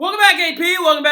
Welcome back, AP. Welcome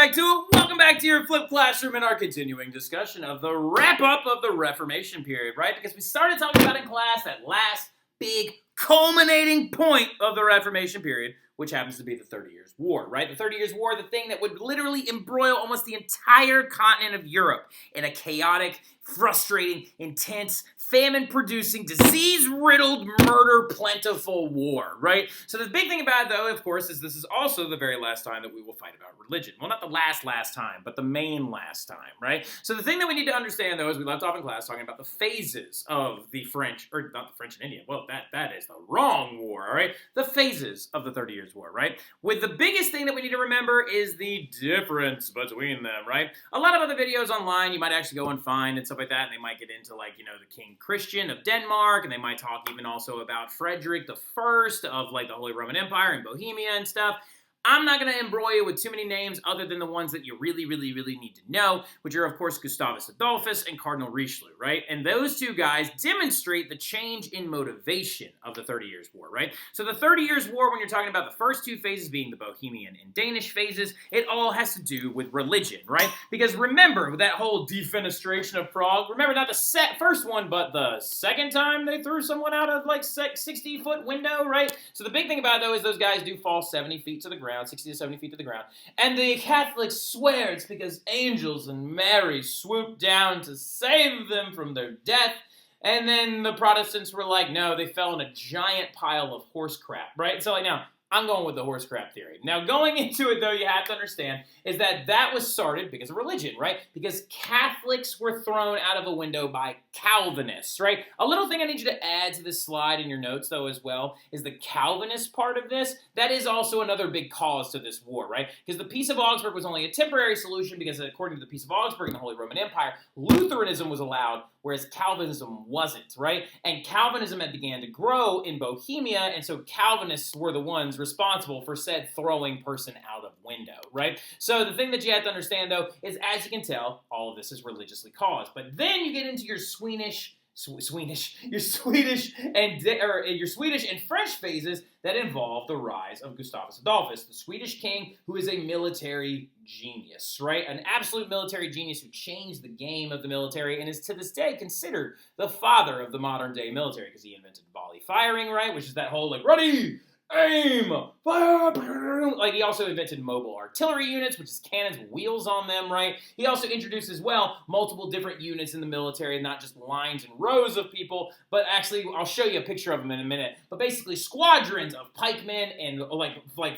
back to your flipped classroom in our continuing discussion of the wrap-up of the Reformation period, right? Because we started talking about in class that last big culminating point of the Reformation period, which happens to be the 30 Years' War, right? The 30 Years' War, the thing that would literally embroil almost the entire continent of Europe in a chaotic, frustrating, intense, famine-producing, disease-riddled, murder-plentiful war, right? So the big thing about it, though, of course, is this is also the very last time that we will fight about religion. Well, not the last time, but the main last time, right? So the thing that we need to understand, though, is we left off in class talking about the phases of the French, or not the French and Indian, well, that is the wrong war, all right? The phases of the 30 Years' War, right? With the biggest thing that we need to remember is the difference between them, right? A lot of other videos online you might actually go and find and stuff like that, and they might get into, like, you know, the King Christian of Denmark, and they might talk even also about Frederick the First of, like, the Holy Roman Empire and Bohemia and stuff. I'm not going to embroil you with too many names other than the ones that you really need to know, which are, of course, Gustavus Adolphus and Cardinal Richelieu, right? And those two guys demonstrate the change in motivation of the 30 Years' War, right? So the 30 Years' War, when you're talking about the first two phases being the Bohemian and Danish phases, it all has to do with religion, right? Because remember that whole defenestration of Prague, remember not the first one, but the second time they threw someone out of, like, 60-foot window, right? So the big thing about it, though, is those guys do fall 70 feet to the ground, 60 to 70 feet to the ground, and the Catholics swear it's because angels and Mary swooped down to save them from their death, and then the Protestants were like, no, they fell in a giant pile of horse crap, right? So, like, now, I'm going with the horse crap theory. Now, going into it, though, you have to understand is that was started because of religion, right? Because Catholics were thrown out of a window by Calvinists, right? A little thing I need you to add to this slide in your notes, though, as well, is the Calvinist part of this. That is also another big cause to this war, right? Because the Peace of Augsburg was only a temporary solution because, according to the Peace of Augsburg in the Holy Roman Empire, Lutheranism was allowed, whereas Calvinism wasn't, right? And Calvinism had began to grow in Bohemia, and so Calvinists were the ones responsible for said throwing person out of window, right? So the thing that you have to understand, though, is as you can tell, all of this is religiously caused. But then you get into your Swedish and French phases that involve the rise of Gustavus Adolphus, the Swedish king who is a military genius, right? An absolute military genius who changed the game of the military and is to this day considered the father of the modern day military because he invented volley firing, right? Which is that whole, like, ready, aim, fire, like, he also invented mobile artillery units, which is cannons with wheels on them, right? He also introduced as well multiple different units in the military, not just lines and rows of people, but actually, I'll show you a picture of them in a minute, but basically squadrons of pikemen and like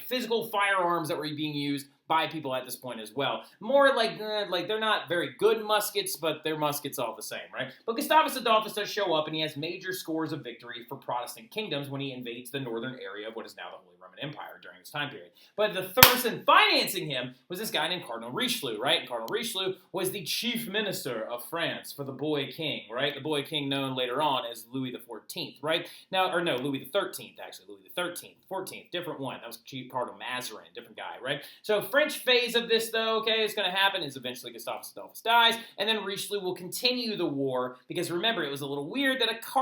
physical firearms that were being used by people at this point as well. More like they're not very good muskets, but they're muskets all the same, right? But Gustavus Adolphus does show up, and he has major scores of victory for Protestant kingdoms when he invades the northern area of what is now the Holy Roman Empire during this time period. But the person financing him was this guy named Cardinal Richelieu, right? And Cardinal Richelieu was the chief minister of France for the boy king, right? The boy king known later on as Louis XIV, right? Now, or no, Louis XIII, actually. Louis XIII, 14th, different one. That was Cardinal Mazarin, different guy, right? So French phase of this, though, okay, is going to happen is eventually Gustavus Adolphus dies, and then Richelieu will continue the war, because remember, it was a little weird that a Catholic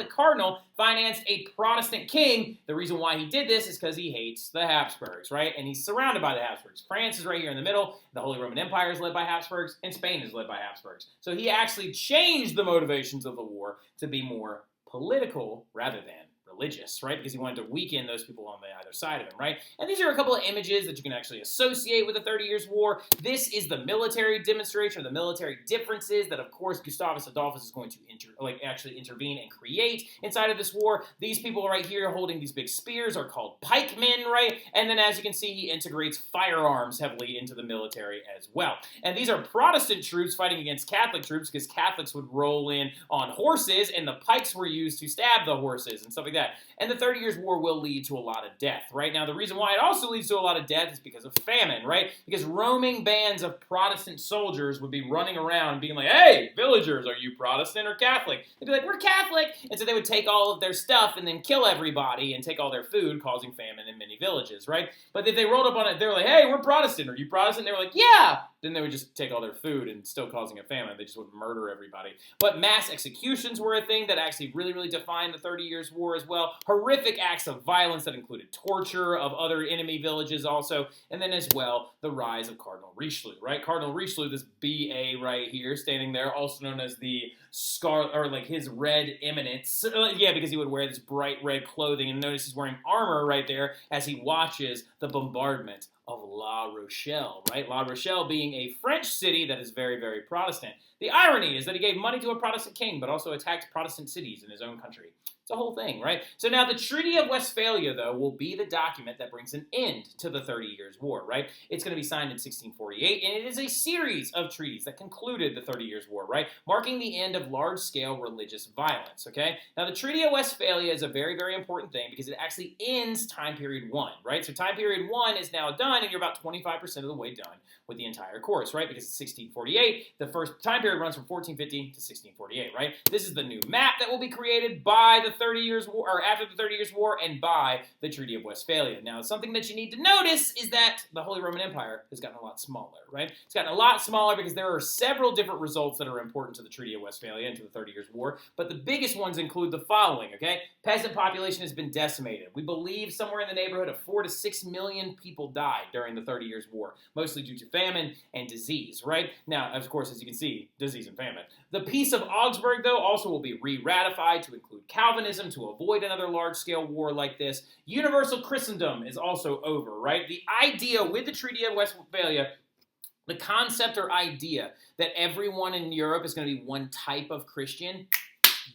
cardinal financed a Protestant king. The reason why he did this is because he hates the Habsburgs, right? And he's surrounded by the Habsburgs. France is right here in the middle, the Holy Roman Empire is led by Habsburgs, and Spain is led by Habsburgs. So he actually changed the motivations of the war to be more political rather than religious, right? Because he wanted to weaken those people on the either side of him, right? And these are a couple of images that you can actually associate with the 30 Years' War. This is the military demonstration, or the military differences that, of course, Gustavus Adolphus is going to actually intervene and create inside of this war. These people right here holding these big spears are called pikemen, right? And then, as you can see, he integrates firearms heavily into the military as well. And these are Protestant troops fighting against Catholic troops because Catholics would roll in on horses, and the pikes were used to stab the horses and stuff like that. And the 30 Years' War will lead to a lot of death, right? Now, the reason why it also leads to a lot of death is because of famine, right? Because roaming bands of Protestant soldiers would be running around being like, hey, villagers, are you Protestant or Catholic? They'd be like, we're Catholic! And so they would take all of their stuff and then kill everybody and take all their food, causing famine in many villages, right? But if they rolled up on it, they were like, hey, we're Protestant. Are you Protestant? And they were like, yeah! then they would just take all their food and still causing a famine. They just would murder everybody. But mass executions were a thing that actually really, really defined the 30 Years' War as well. Horrific acts of violence that included torture of other enemy villages also. And then as well, the rise of Cardinal Richelieu, right? Cardinal Richelieu, this B.A. right here, standing there, also known as the his red eminence. Yeah, because he would wear this bright red clothing. And notice he's wearing armor right there as he watches the bombardment of La Rochelle, right? La Rochelle being a French city that is very, very Protestant. The irony is that he gave money to a Protestant king, but also attacked Protestant cities in his own country. It's a whole thing, right? So now the Treaty of Westphalia, though, will be the document that brings an end to the 30 Years' War, right? It's going to be signed in 1648, and it is a series of treaties that concluded the 30 Years' War, right? Marking the end of large-scale religious violence, okay? Now, the Treaty of Westphalia is a very, very important thing because it actually ends time period 1, right? So time period 1 is now done, and you're about 25% of the way done with the entire course, right? Because it's 1648, the first time period runs from 1450 to 1648, right? This is the new map that will be created by the 30 Years' War, or after the 30 Years' War, and by the Treaty of Westphalia. Now, something that you need to notice is that the Holy Roman Empire has gotten a lot smaller, right? It's gotten a lot smaller because there are several different results that are important to the Treaty of Westphalia and to the 30 Years' War, but the biggest ones include the following, okay? Peasant population has been decimated. We believe somewhere in the neighborhood of 4 to 6 million people died during the 30 Years' War, mostly due to famine and disease, right? Now, of course, as you can see, disease and famine. The Peace of Augsburg, though, also will be re-ratified to include Calvinism to avoid another large-scale war like this. Universal Christendom is also over, right? The idea with the Treaty of Westphalia, the concept or idea that everyone in Europe is going to be one type of Christian,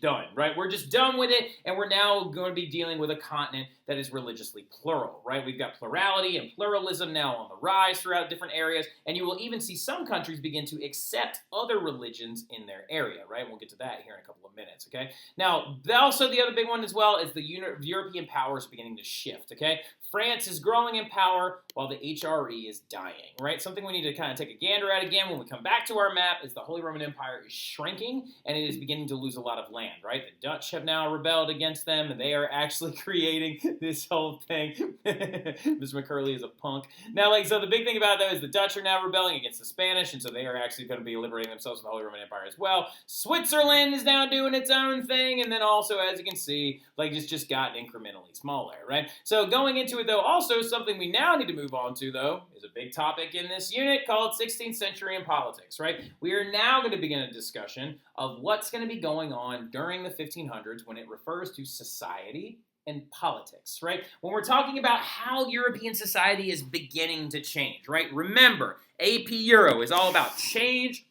done, right? We're just done with it, and we're now going to be dealing with a continent that is religiously plural, right? We've got plurality and pluralism now on the rise throughout different areas, and you will even see some countries begin to accept other religions in their area, right? We'll get to that here in a couple of minutes, okay? Now, also the other big one as well is the European powers beginning to shift, okay? France is growing in power while the HRE is dying, right? Something we need to kind of take a gander at again when we come back to our map is the Holy Roman Empire is shrinking, and it is beginning to lose a lot of land, right? The Dutch have now rebelled against them, and they are actually creating this whole thing. Mr. McCurley is a punk. Now, so the big thing about it, though, is the Dutch are now rebelling against the Spanish, and so they are actually going to be liberating themselves from the Holy Roman Empire as well. Switzerland is now doing its own thing, and then also, as you can see, it's just gotten incrementally smaller, right? So going into it, though, also something we now need to move on to, though, is a big topic in this unit called 16th century and politics, right? We are now going to begin a discussion of what's going to be going on during the 1500s when it refers to society and politics, right? When we're talking about how European society is beginning to change, right? Remember, AP Euro is all about change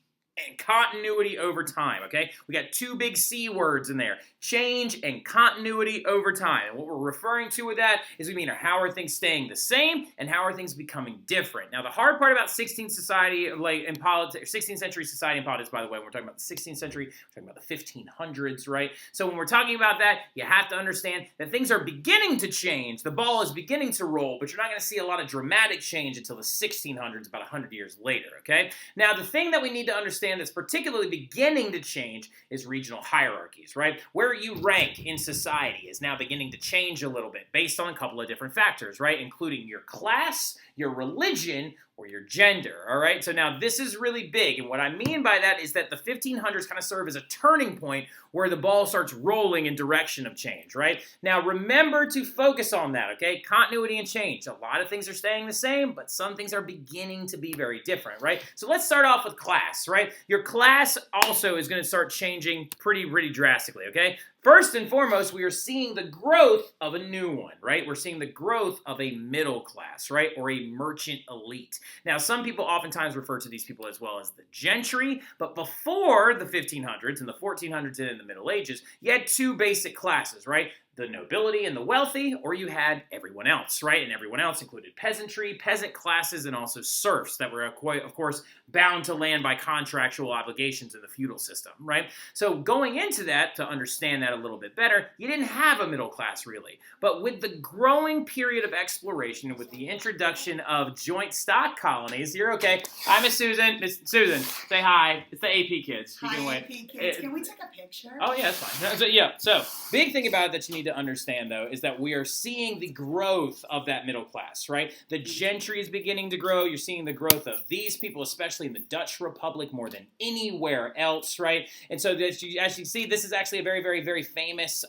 and continuity over time, okay? We got two big C words in there, change and continuity over time. And what we're referring to with that is we mean how are things staying the same and how are things becoming different. Now, the hard part about 16th society, in politics, 16th century society and politics, by the way, when we're talking about the 16th century, we're talking about the 1500s, right? So when we're talking about that, you have to understand that things are beginning to change. The ball is beginning to roll, but you're not going to see a lot of dramatic change until the 1600s, about 100 years later, okay? Now, the thing that we need to understand that's particularly beginning to change is regional hierarchies, right? Where you rank in society is now beginning to change a little bit based on a couple of different factors, right? Including your class, your religion, or your gender, all right? So now this is really big, and what I mean by that is that the 1500s kind of serve as a turning point where the ball starts rolling in direction of change, right? Now remember to focus on that, okay? Continuity and change. A lot of things are staying the same, but some things are beginning to be very different, right? So let's start off with class, right? Your class also is going to start changing pretty drastically, okay? First and foremost, we are seeing the growth of a new one, right? We're seeing the growth of a middle class, right? Or a merchant elite. Now, some people oftentimes refer to these people as well as the gentry, but before the 1500s and the 1400s and in the Middle Ages, you had two basic classes, right? The nobility and the wealthy, or you had everyone else, right? And everyone else included peasantry, peasant classes, and also serfs that were, of course, bound to land by contractual obligations in the feudal system, right? So going into that, to understand that a little bit better, you didn't have a middle class, really. But with the growing period of exploration, with the introduction of joint stock colonies, you're okay. Hi, Miss Susan. Miss Susan, say hi. It's the AP kids. You hi, can wait. AP kids. Can we take a picture? Oh, yeah, that's fine. So big thing about it that you need to to understand, though, is that we are seeing the growth of that middle class, right? The gentry is beginning to grow. You're seeing the growth of these people, especially in the Dutch Republic, more than anywhere else, right? And so as you see, this is actually a very, very, very famous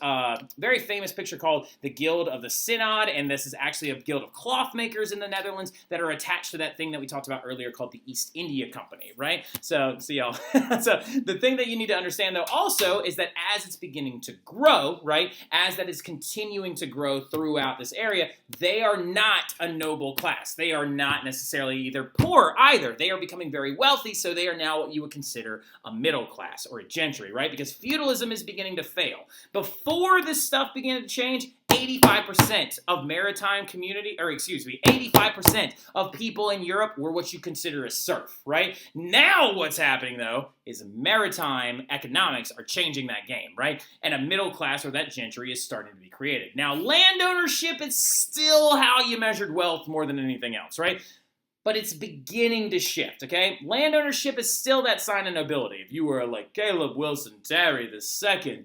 picture called the Guild of the Synod, and this is actually a guild of cloth makers in the Netherlands that are attached to that thing that we talked about earlier called the East India Company, right? So y'all, so the thing that you need to understand, though, also is that as it's beginning to grow, right, as that is continuing to grow throughout this area, they are not a noble class. They are not necessarily either poor either. They are becoming very wealthy, so they are now what you would consider a middle class or a gentry, right? Because feudalism is beginning to fail. Before this stuff began to change, 85% of maritime community, 85% of people in Europe were what you consider a serf, right? Now what's happening, though, is maritime economics are changing that game, right? And a middle class or that gentry is starting to be created. Now, land ownership is still how you measured wealth more than anything else, right? But it's beginning to shift, okay? Land ownership is still that sign of nobility. If you were like Caleb Wilson Terry II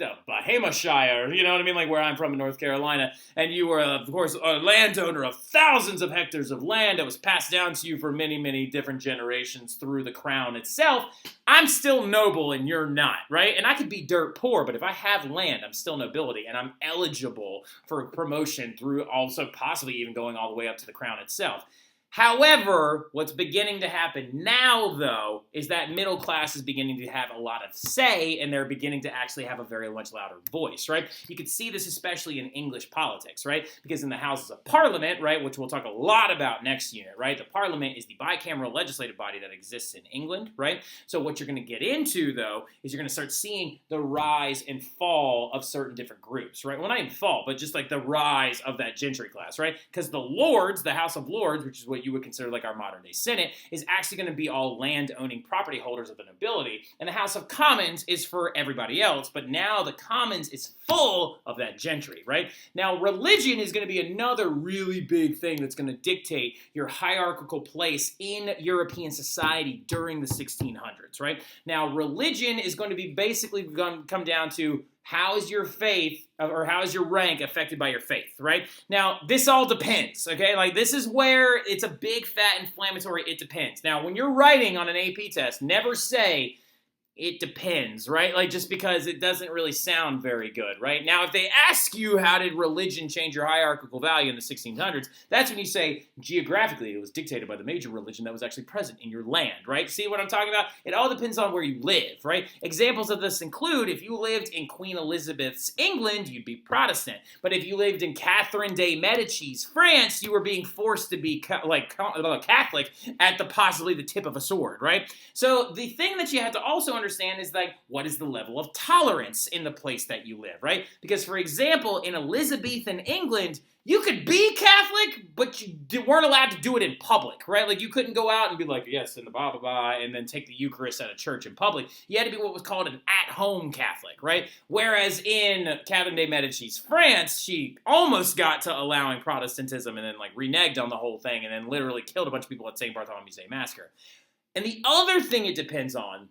of Hampshire, you know what I mean, like where I'm from in North Carolina, and you were, of course, a landowner of thousands of hectares of land that was passed down to you for many, many different generations through the crown itself, I'm still noble and you're not, right? And I could be dirt poor, but if I have land, I'm still nobility, and I'm eligible for promotion through also possibly even going all the way up to the crown itself. However, what's beginning to happen now, though, is that middle class is beginning to have a lot of say, and they're beginning to actually have a very much louder voice, right? You can see this especially in English politics, right? Because in the Houses of Parliament, right, which we'll talk a lot about next unit, right? The Parliament is the bicameral legislative body that exists in England, right? So what you're going to get into, though, is you're going to start seeing the rise and fall of certain different groups, right? Well, not even fall, but just like the rise of that gentry class, right? Because the Lords, the House of Lords, which is what you would consider like our modern day Senate, is actually going to be all land-owning property holders of the nobility, and the House of Commons is for everybody else, but now the Commons is full of that gentry, right? Now, religion is going to be another really big thing that's going to dictate your hierarchical place in European society during the 1600s, right? Now, religion is going to be basically going to come down to how is your faith or how is your rank affected by your faith, right? Now, this all depends, okay? Like, this is where it's a big, fat, inflammatory it depends. Now, when you're writing on an AP test, never say it depends, right? Like, just because it doesn't really sound very good, right? Now, if they ask you how did religion change your hierarchical value in the 1600s, that's when you say geographically it was dictated by the major religion that was actually present in your land, right? See what I'm talking about? It all depends on where you live, right? Examples of this include if you lived in Queen Elizabeth's England, you'd be Protestant. But if you lived in Catherine de Medici's France, you were being forced to be Catholic at possibly the tip of a sword, right? So the thing that you have to also understand is like, what is the level of tolerance in the place that you live, right? Because, for example, in Elizabethan England, you could be Catholic, but you weren't allowed to do it in public, right? Like, you couldn't go out and be like, yes, and the blah, blah, blah, and then take the Eucharist at a church in public. You had to be what was called an at-home Catholic, right? Whereas in Catherine de Medici's France, she almost got to allowing Protestantism and then, like, reneged on the whole thing and then literally killed a bunch of people at St. Bartholomew's Day Massacre. And the other thing it depends on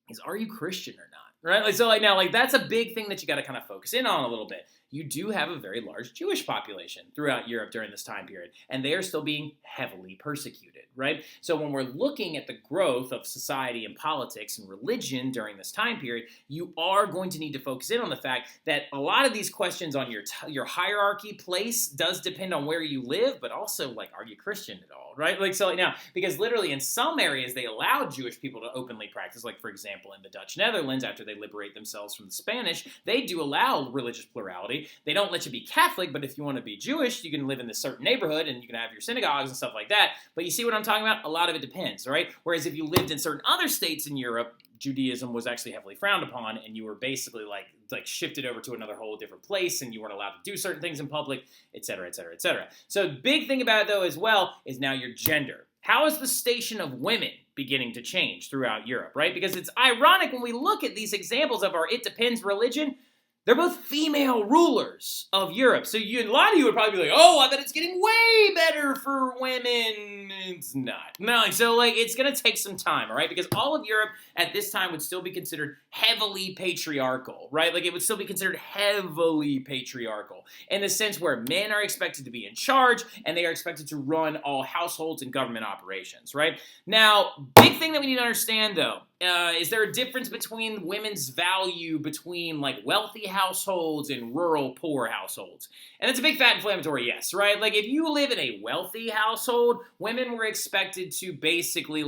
is, are you Christian or not, right? Like, so like now, like that's a big thing that you got to kind of focus in on a little bit. You do have a very large Jewish population throughout Europe during this time period, and they are still being heavily persecuted, right? So when we're looking at the growth of society and politics and religion during this time period, you are going to need to focus in on the fact that a lot of these questions on your hierarchy place does depend on where you live, but also, like, are you Christian at all, right? Like, so like now, because literally in some areas they allow Jewish people to openly practice, like, for example, in the Dutch Netherlands, after they liberate themselves from the Spanish, they do allow religious plurality. They don't let you be Catholic, but if you want to be Jewish, you can live in this certain neighborhood and you can have your synagogues and stuff like that. But you see what I'm talking about? A lot of it depends, right? Whereas if you lived in certain other states in Europe, Judaism was actually heavily frowned upon, and you were basically like shifted over to another whole different place, and you weren't allowed to do certain things in public, et cetera, et cetera, et cetera. So the big thing about it, though, as well, is now your gender. How is the station of women beginning to change throughout Europe, right? Because it's ironic when we look at these examples of our it depends religion, They're both female rulers of Europe. So a lot of you would probably be like, oh, I bet it's getting way better for women. It's not. No, so it's going to take some time, all right? Because all of Europe at this time would still be considered heavily patriarchal, right? It would still be considered heavily patriarchal in the sense where men are expected to be in charge and they are expected to run all households and government operations, right? Now, big thing that we need to understand, though, is there a difference between women's value between wealthy households and rural poor households? And it's a big fat inflammatory yes, right? If you live in a wealthy household, women were expected to basically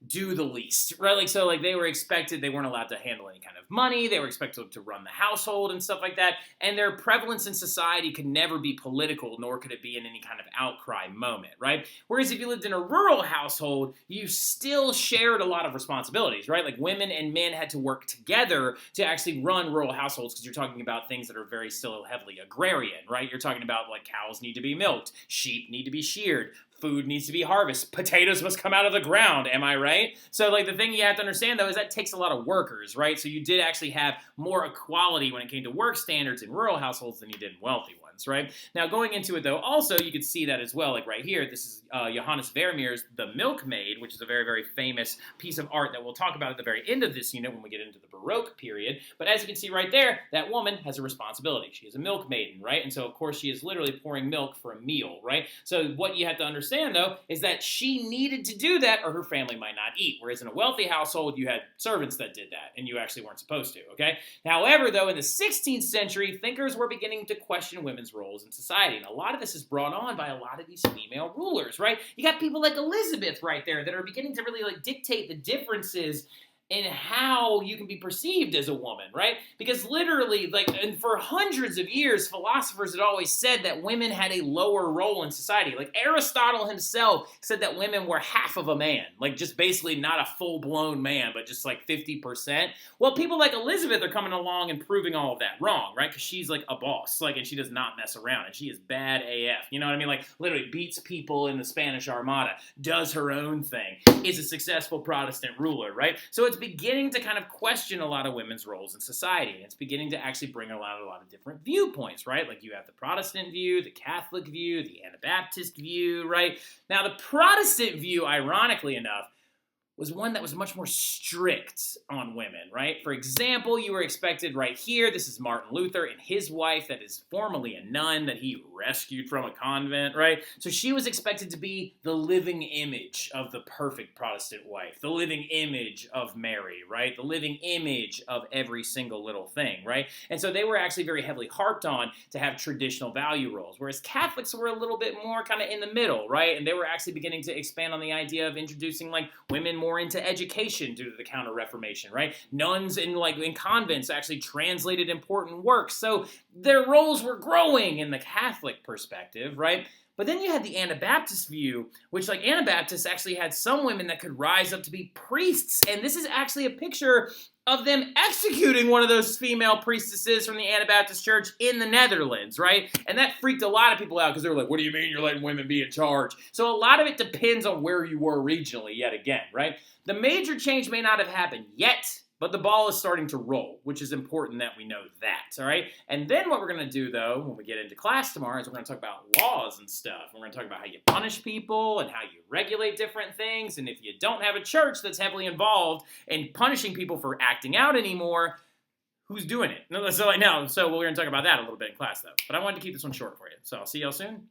do the least, right? They were expected, they weren't allowed to handle any kind of money, they were expected to run the household and stuff like that, and their prevalence in society could never be political, nor could it be in any kind of outcry moment, right? Whereas if you lived in a rural household, you still shared a lot of responsibilities, right? Women and men had to work together to actually run rural households, because you're talking about things that are very still heavily agrarian, right? You're talking about cows need to be milked, sheep need to be sheared, food needs to be harvested. Potatoes must come out of the ground, am I right? So the thing you have to understand though is that takes a lot of workers, right? So you did actually have more equality when it came to work standards in rural households than you did in wealthy ones, right? Now going into it though, also you could see that as well, right here, this is Johannes Vermeer's The Milkmaid, which is a very, very famous piece of art that we'll talk about at the very end of this unit when we get into the Baroque period. But as you can see right there, that woman has a responsibility. She is a milkmaiden, right? And so of course she is literally pouring milk for a meal, right? So what you have to understand though is that she needed to do that or her family might not eat. Whereas in a wealthy household, you had servants that did that and you actually weren't supposed to, okay? However though, in the 16th century, thinkers were beginning to question women's roles in society. And a lot of this is brought on by a lot of these female rulers, right? You got people like Elizabeth right there that are beginning to really dictate the differences in how you can be perceived as a woman, right? Because literally, and for hundreds of years, philosophers had always said that women had a lower role in society. Aristotle himself said that women were half of a man, just basically not a full-blown man, but just 50%. Well, people like Elizabeth are coming along and proving all of that wrong, right? Because she's a boss, and she does not mess around, and she is bad AF. You know what I mean? Literally beats people in the Spanish Armada, does her own thing, is a successful Protestant ruler, right? So it's beginning to kind of question a lot of women's roles in society. And it's beginning to actually bring a lot of different viewpoints, right? You have the Protestant view, the Catholic view, the Anabaptist view, right? Now, the Protestant view, ironically enough, was one that was much more strict on women, right? For example, you were expected right here, this is Martin Luther and his wife that is formerly a nun that he rescued from a convent, right? So she was expected to be the living image of the perfect Protestant wife, the living image of Mary, right? The living image of every single little thing, right? And so they were actually very heavily harped on to have traditional value roles, whereas Catholics were a little bit more kind of in the middle, right? And they were actually beginning to expand on the idea of introducing women more into education due to the Counter-Reformation, right? Nuns in convents actually translated important works, so their roles were growing in the Catholic perspective, right? But then you had the Anabaptist view, which Anabaptists actually had some women that could rise up to be priests, and this is actually a picture of them executing one of those female priestesses from the Anabaptist Church in the Netherlands, right? And that freaked a lot of people out because they were like, what do you mean you're letting women be in charge? So a lot of it depends on where you were regionally yet again, right? The major change may not have happened yet, but the ball is starting to roll, which is important that we know that, all right? And then what we're going to do, though, when we get into class tomorrow is we're going to talk about laws and stuff. We're going to talk about how you punish people and how you regulate different things. And if you don't have a church that's heavily involved in punishing people for acting out anymore, who's doing it? So we're going to talk about that a little bit in class, though. But I wanted to keep this one short for you. So I'll see y'all soon.